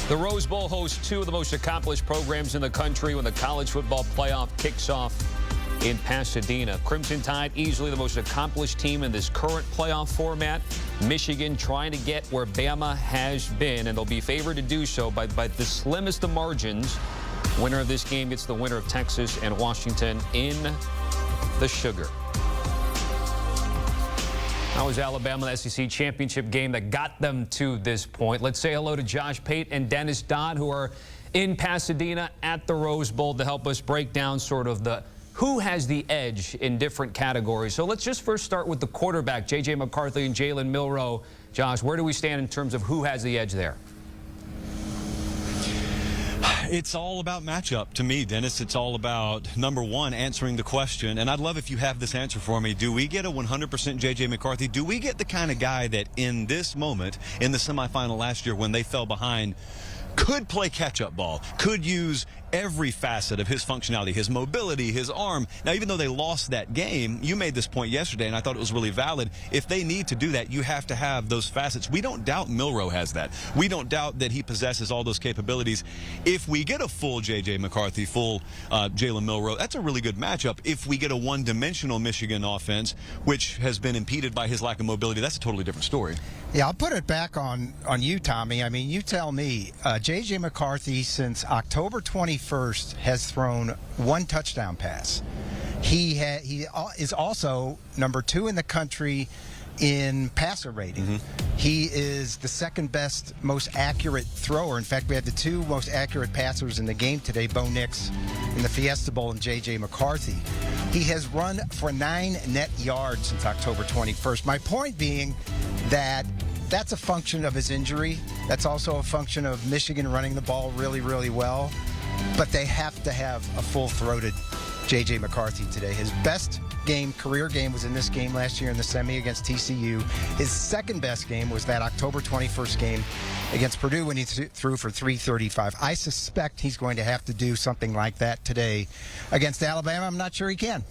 The Rose Bowl hosts two of the most accomplished programs in the country when the college football playoff kicks off in Pasadena. Crimson Tide, easily the most accomplished team in this current playoff format. Michigan trying to get where Bama has been, and they'll be favored to do so by the slimmest of margins. Winner of this game gets the winner of Texas and Washington in the Sugar. That was Alabama, the SEC championship game that got them to this point. Let's say hello to Josh, Pate and Dennis Dodd, who are in Pasadena at the Rose Bowl to help us break down sort of the who has the edge in different categories. So let's just first start with the quarterback, J.J. McCarthy and Jalen Milroe. Josh, where do we stand in terms of who has the edge there? It's all about matchup to me, Dennis. It's all about, number one, answering the question. And I'd love if you have this answer for me. Do we get a 100% J.J. McCarthy? Do we get the kind of guy that in this moment, in the semifinal last year when they fell behind, could play catch-up ball, could use every facet of his functionality, his mobility, his arm? Now, even though they lost that game, you made this point yesterday, and I thought it was really valid. If they need to do that, you have to have those facets. We don't doubt Milroe has that. We don't doubt that he possesses all those capabilities. If we get a full J.J. McCarthy, full Jalen Milroe, that's a really good matchup. If we get a one-dimensional Michigan offense, which has been impeded by his lack of mobility, that's a totally different story. Yeah, I'll put it back on you, Tommy. I mean, you tell me. J.J. McCarthy, since October 21st, has thrown one touchdown pass. He is also number 2 in the country in passer rating. He is the second best, most accurate thrower. In fact, we had the 2 most accurate passers in the game today, Bo Nix in the Fiesta Bowl and J.J. McCarthy. He has run for 9 net yards since October 21st. My point being that that's a function of his injury. That's also a function of Michigan running the ball really, really well. But they have to have a full-throated J.J. McCarthy today. His best game, career game, was in this game last year in the semi against TCU. His second best game was that October 21st game against Purdue when he threw for 335. I suspect he's going to have to do something like that today against Alabama. I'm not sure he can.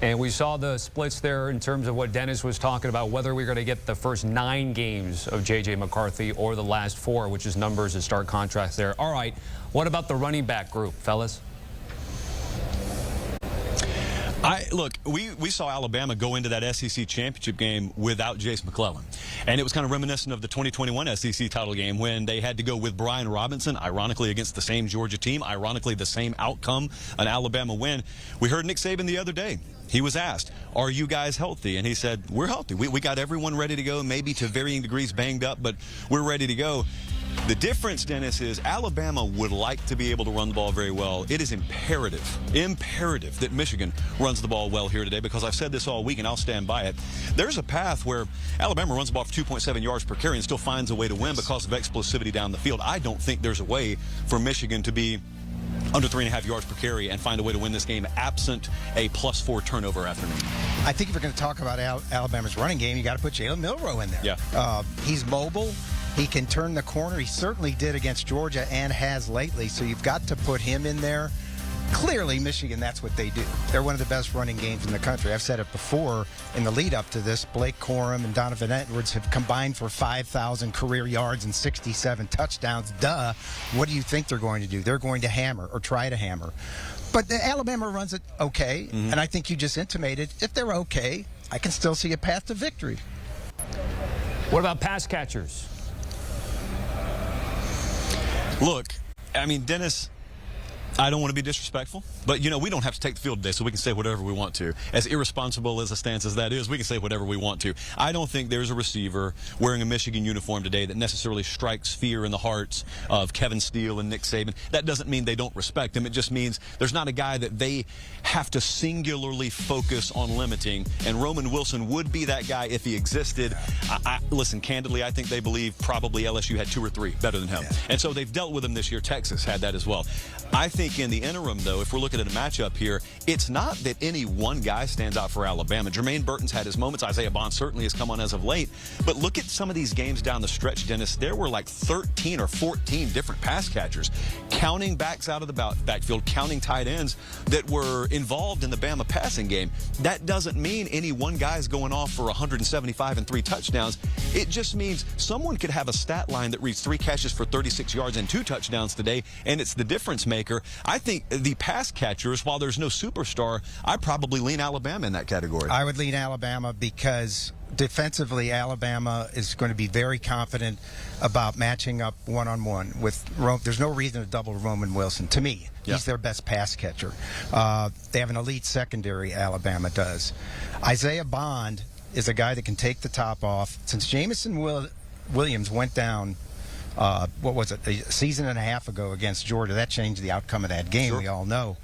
And we saw the splits there in terms of what Dennis was talking about, whether we're going to get the first 9 games of J.J. McCarthy or the last 4, which is numbers that stark contrast there. All right, what about the running back group, fellas? Look, we saw Alabama go into that SEC championship game without Jace McClellan. And it was kind of reminiscent of the 2021 SEC title game when they had to go with Brian Robinson, ironically against the same Georgia team, ironically the same outcome, an Alabama win. We heard Nick Saban the other day. He was asked, are you guys healthy? And he said, we're healthy. We got everyone ready to go, maybe to varying degrees banged up, but we're ready to go. The difference, Dennis, is Alabama would like to be able to run the ball very well. It is imperative that Michigan runs the ball well here today, because I've said this all week and I'll stand by it. There's a path where Alabama runs the ball for 2.7 yards per carry and still finds a way to win because of explosivity down the field. I don't think there's a way for Michigan to be under 3.5 yards per carry and find a way to win this game absent a +4 turnover afternoon. I think if you're going to talk about Alabama's running game, you got to put Jalen Milroe in there. Yeah. He's mobile. He can turn the corner. He certainly did against Georgia and has lately, so you've got to put him in there. Clearly, Michigan, that's what they do. They're one of the best running games in the country. I've said it before in the lead up to this. Blake Corum and Donovan Edwards have combined for 5,000 career yards and 67 touchdowns. Duh. What do you think they're going to do? They're going to hammer or try to hammer. But Alabama runs it okay, and I think you just intimated, if they're okay, I can still see a path to victory. What about pass catchers? Look, I mean, Dennis, I don't want to be disrespectful, but, you know, we don't have to take the field today, so we can say whatever we want to. As irresponsible as a stance as that is, we can say whatever we want to. I don't think there's a receiver wearing a Michigan uniform today that necessarily strikes fear in the hearts of Kevin Steele and Nick Saban. That doesn't mean they don't respect him. It just means there's not a guy that they have to singularly focus on limiting, and Roman Wilson would be that guy if he existed. Listen, candidly, I think they believe probably LSU had 2 or 3 better than him. And so they've dealt with him this year. Texas had that as well. I think think in the interim, though, if we're looking at a matchup here, it's not that any one guy stands out for Alabama. Jermaine Burton's had his moments. Isaiah Bond certainly has come on as of late. But look at some of these games down the stretch, Dennis. There were like 13 or 14 different pass catchers, counting backs out of the backfield, counting tight ends that were involved in the Bama passing game. That doesn't mean any one guy's going off for 175 and 3 touchdowns. It just means someone could have a stat line that reads 3 catches for 36 yards and 2 touchdowns today, and it's the difference maker. I think the pass catchers, while there's no superstar, I probably lean Alabama in that category. I would lean Alabama because defensively, Alabama is going to be very confident about matching up one-on-one with Rome. There's no reason to double Roman Wilson. To me, he's their best pass catcher. They have an elite secondary, Alabama does. Isaiah Bond is a guy that can take the top off. Since Jamison Williams went down, what was it, a season and a half ago against Georgia, that changed the outcome of that game, we all know.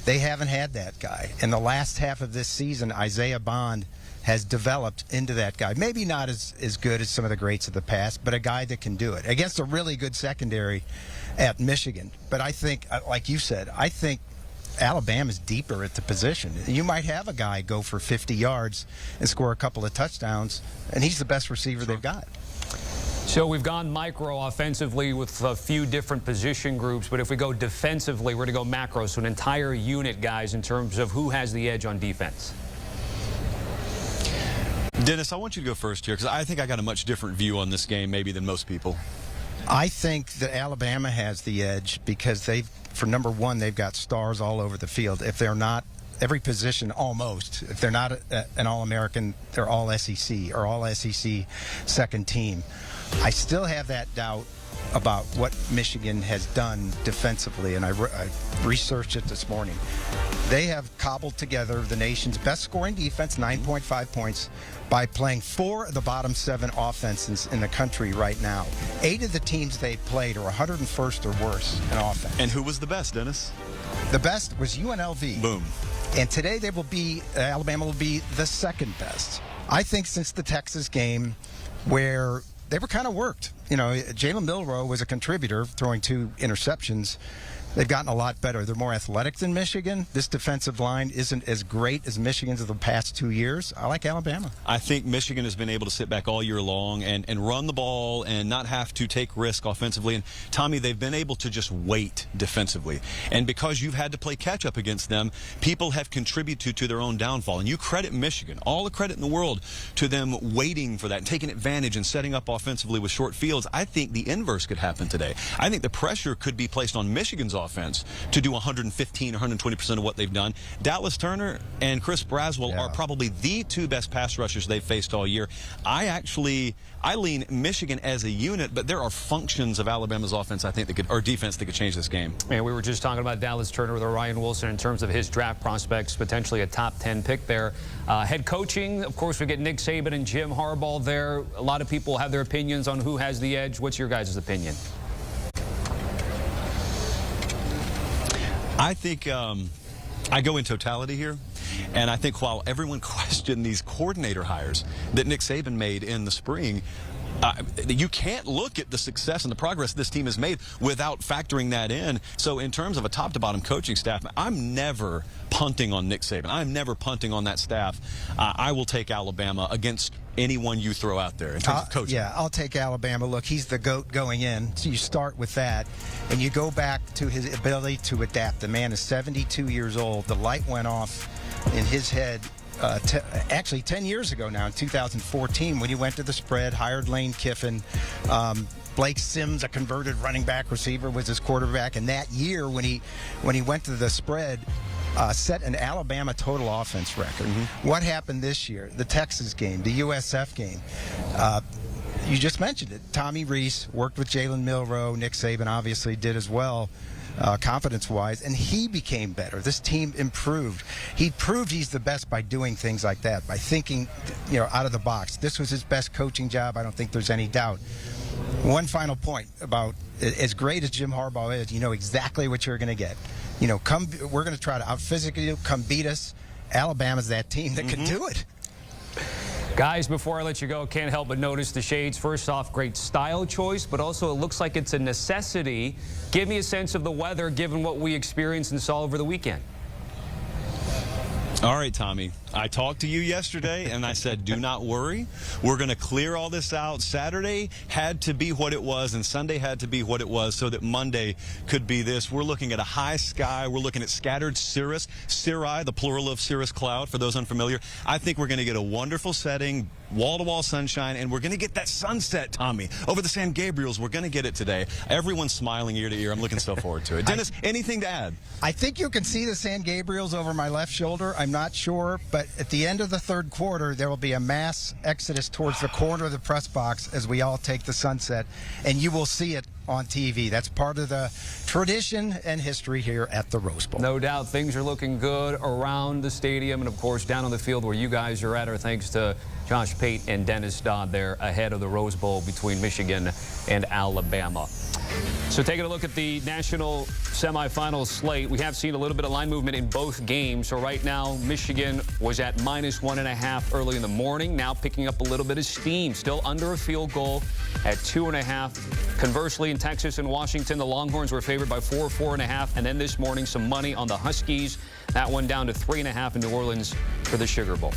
They haven't had that guy. In the last half of this season, Isaiah Bond has developed into that guy. Maybe not as good as some of the greats of the past, but a guy that can do it against a really good secondary at Michigan. But I think, like you said, I think Alabama's deeper at the position. You might have a guy go for 50 yards and score a couple of touchdowns, and he's the best receiver they've got. So we've gone micro offensively with a few different position groups, but if we go defensively, we're going to go macro, so an entire unit, guys, in terms of who has the edge on defense. Dennis, I want you to go first here because I think I got a much different view on this game maybe than most people. I think that Alabama has the edge because for number one, they've got stars all over the field. If they're not, every position almost, if they're not an All-American, they're all SEC or all SEC second team. I still have that doubt about what Michigan has done defensively, and I researched it this morning. They have cobbled together the nation's best scoring defense, 9.5 points, by playing 4 of the bottom 7 offenses in the country right now. 8 of the teams they played are 101st or worse in offense. And who was the best, Dennis? The best was UNLV. Boom. And today Alabama will be the second best. I think since the Texas game where they were kind of worked. You know, Jalen Milroe was a contributor, throwing 2 interceptions. They've gotten a lot better. They're more athletic than Michigan. This defensive line isn't as great as Michigan's of the past 2 years. I like Alabama. I think Michigan has been able to sit back all year long and run the ball and not have to take risk offensively. And, Tommy, they've been able to just wait defensively. And because you've had to play catch-up against them, people have contributed to their own downfall. And you credit Michigan, all the credit in the world, to them waiting for that and taking advantage and setting up offensively with short fields. I think the inverse could happen today. I think the pressure could be placed on Michigan's offense to do 115 or 120% of what they've done. Dallas Turner and Chris Braswell are probably the 2 best pass rushers they've faced all year. I lean Michigan as a unit, but there are functions of Alabama's offense, I think, or defense that could change this game. And we were just talking about Dallas Turner with Ryan Wilson in terms of his draft prospects, potentially a top 10 pick there. Head coaching, of course, we get Nick Saban and Jim Harbaugh there. A lot of people have their opinions on who has the edge. What's your guys' opinion? I think I go in totality here, and I think while everyone questioned these coordinator hires that Nick Saban made in the spring, you can't look at the success and the progress this team has made without factoring that in. So in terms of a top-to-bottom coaching staff, I'm never punting on Nick Saban. I'm never punting on that staff. I will take Alabama against anyone you throw out there in terms of coaching. Yeah, I'll take Alabama. Look, he's the GOAT going in. So you start with that, and you go back to his ability to adapt. The man is 72 years old. The light went off in his head actually 10 years ago now, in 2014, when he went to the spread, hired Lane Kiffin. Blake Sims, a converted running back receiver, was his quarterback. And that year, when he went to the spread, set an Alabama total offense record. What happened this year? The Texas game, the USF game. You just mentioned it. Tommy Rees worked with Jalen Milroe. Nick Saban obviously did as well, confidence-wise, and he became better. This team improved. He proved he's the best by doing things like that, by thinking, out of the box. This was his best coaching job. I don't think there's any doubt. One final point about as great as Jim Harbaugh is, you know exactly what you're going to get. We're going to try to out-physically you, come beat us. Alabama's that team that can do it. Guys, before I let you go, can't help but notice the shades. First off, great style choice, but also it looks like it's a necessity. Give me a sense of the weather given what we experienced and saw over the weekend. All right, Tommy, I talked to you yesterday, and I said, do not worry. We're going to clear all this out. Saturday had to be what it was, and Sunday had to be what it was so that Monday could be this. We're looking at a high sky. We're looking at scattered cirrus, the plural of cirrus cloud, for those unfamiliar. I think we're going to get a wonderful setting, wall-to-wall sunshine, and we're going to get that sunset, Tommy, over the San Gabriels. We're going to get it today. Everyone's smiling ear to ear. I'm looking so forward to it. Dennis, anything to add? I think you can see the San Gabriels over my left shoulder. I'm not sure, but at the end of the third quarter, there will be a mass exodus towards the corner of the press box as we all take the sunset, and you will see it on TV. That's part of the tradition and history here at the Rose Bowl. No doubt things are looking good around the stadium and, of course, down on the field where you guys are at. Our thanks to Josh Pate and Dennis Dodd there ahead of the Rose Bowl between Michigan and Alabama. So taking a look at the national semifinal slate, we have seen a little bit of line movement in both games. So right now, Michigan was at -1.5 early in the morning, now picking up a little bit of steam, still under a field goal at 2.5. Conversely, in Texas and Washington, the Longhorns were favored by 4.5. And then this morning, some money on the Huskies. That one down to 3.5 in New Orleans for the Sugar Bowl.